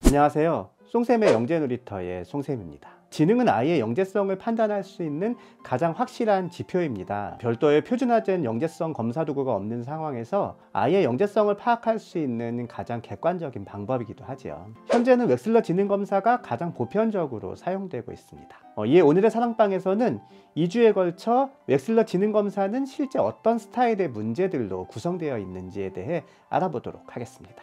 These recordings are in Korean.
안녕하세요. 송쌤의 영재놀이터의 송쌤입니다. 지능은 아이의 영재성을 판단할 수 있는 가장 확실한 지표입니다. 별도의 표준화된 영재성 검사 도구가 없는 상황에서 아이의 영재성을 파악할 수 있는 가장 객관적인 방법이기도 하죠. 현재는 웩슬러 지능검사가 가장 보편적으로 사용되고 있습니다. 이에 오늘의 사랑방에서는 2주에 걸쳐 웩슬러 지능검사는 실제 어떤 스타일의 문제들로 구성되어 있는지에 대해 알아보도록 하겠습니다.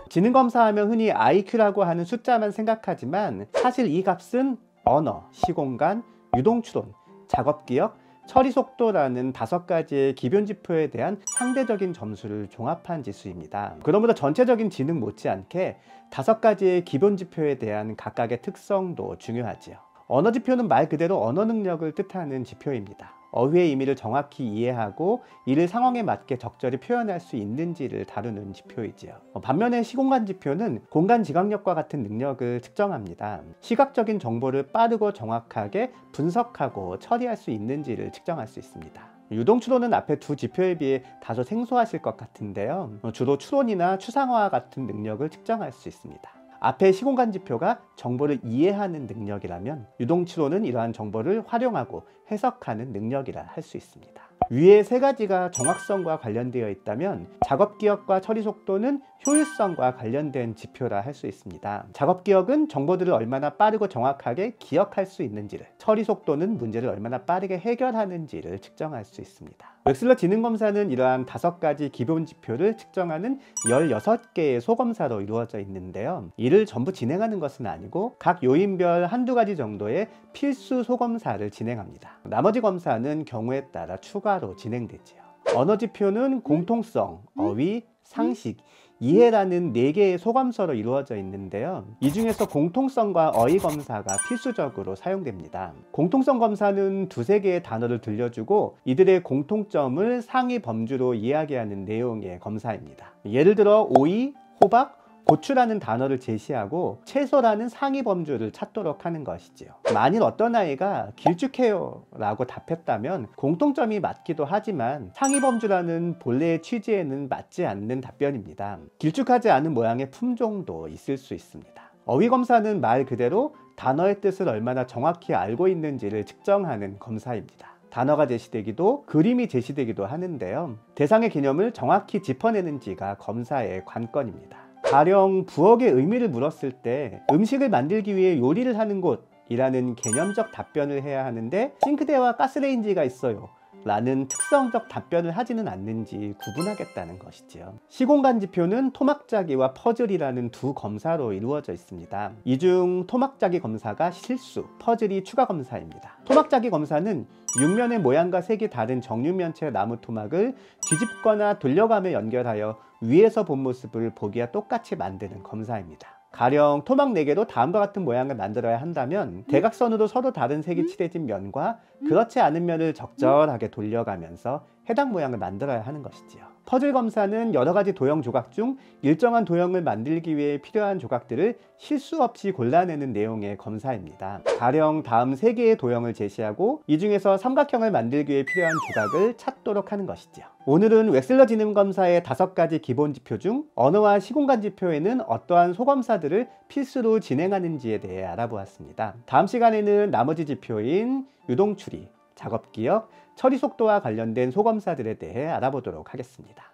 지능검사하면 흔히 IQ라고 하는 숫자만 생각하지만 사실 이 값은 언어, 시공간, 유동추론, 작업기억, 처리속도라는 5가지의 기본 지표에 대한 상대적인 점수를 종합한 지수입니다. 그러므로 전체적인 지능 못지않게 5가지의 기본 지표에 대한 각각의 특성도 중요하지요. 언어 지표는 말 그대로 언어 능력을 뜻하는 지표입니다. 어휘의 의미를 정확히 이해하고 이를 상황에 맞게 적절히 표현할 수 있는지를 다루는 지표이지요. 반면에 시공간 지표는 공간 지각력과 같은 능력을 측정합니다. 시각적인 정보를 빠르고 정확하게 분석하고 처리할 수 있는지를 측정할 수 있습니다. 유동추론은 앞에 두 지표에 비해 다소 생소하실 것 같은데요. 주로 추론이나 추상화와 같은 능력을 측정할 수 있습니다. 앞의 시공간 지표가 정보를 이해하는 능력이라면 유동추론은 이러한 정보를 활용하고 해석하는 능력이라 할 수 있습니다. 위의 3가지가 정확성과 관련되어 있다면 작업기억과 처리속도는 효율성과 관련된 지표라 할 수 있습니다. 작업기억은 정보들을 얼마나 빠르고 정확하게 기억할 수 있는지를, 처리속도는 문제를 얼마나 빠르게 해결하는지를 측정할 수 있습니다. 웩슬러 지능검사는 이러한 5가지 기본 지표를 측정하는 16개의 소검사로 이루어져 있는데요. 이를 전부 진행하는 것은 아니고 각 요인별 한두 가지 정도의 필수 소검사를 진행합니다. 나머지 검사는 경우에 따라 추가로 진행되지요. 언어 지표는 공통성, 어휘, 상식, 이해라는 4개의 소검사로 이루어져 있는데요. 이 중에서 공통성과 어휘 검사가 필수적으로 사용됩니다. 공통성 검사는 2-3개의 단어를 들려주고 이들의 공통점을 상위 범주로 이야기하는 내용의 검사입니다. 예를 들어 오이, 호박, 고추라는 단어를 제시하고 채소라는 상위 범주를 찾도록 하는 것이지요. 만일 어떤 아이가 길쭉해요 라고 답했다면 공통점이 맞기도 하지만 상위 범주라는 본래의 취지에는 맞지 않는 답변입니다. 길쭉하지 않은 모양의 품종도 있을 수 있습니다. 어휘 검사는 말 그대로 단어의 뜻을 얼마나 정확히 알고 있는지를 측정하는 검사입니다. 단어가 제시되기도 그림이 제시되기도 하는데요. 대상의 개념을 정확히 짚어내는지가 검사의 관건입니다. 가령 부엌의 의미를 물었을 때 음식을 만들기 위해 요리를 하는 곳이라는 개념적 답변을 해야 하는데 싱크대와 가스레인지가 있어요 라는 특성적 답변을 하지는 않는지 구분하겠다는 것이지요. 시공간 지표는 토막짜기와 퍼즐이라는 두 검사로 이루어져 있습니다. 이 중 토막짜기 검사가 실수, 퍼즐이 추가 검사입니다. 토막짜기 검사는 육면의 모양과 색이 다른 정육면체 나무 토막을 뒤집거나 돌려가며 연결하여 위에서 본 모습을 보기와 똑같이 만드는 검사입니다. 가령 토막 4개로 다음과 같은 모양을 만들어야 한다면 대각선으로 서로 다른 색이 칠해진 면과 그렇지 않은 면을 적절하게 돌려가면서 해당 모양을 만들어야 하는 것이지요. 퍼즐 검사는 여러 가지 도형 조각 중 일정한 도형을 만들기 위해 필요한 조각들을 실수 없이 골라내는 내용의 검사입니다. 가령 다음 3개의 도형을 제시하고 이 중에서 삼각형을 만들기 위해 필요한 조각을 찾도록 하는 것이죠. 오늘은 웩슬러 지능검사의 5가지 기본 지표 중 언어와 시공간 지표에는 어떠한 소검사들을 필수로 진행하는지에 대해 알아보았습니다. 다음 시간에는 나머지 지표인 유동추리, 작업기억, 처리속도와 관련된 소검사들에 대해 알아보도록 하겠습니다.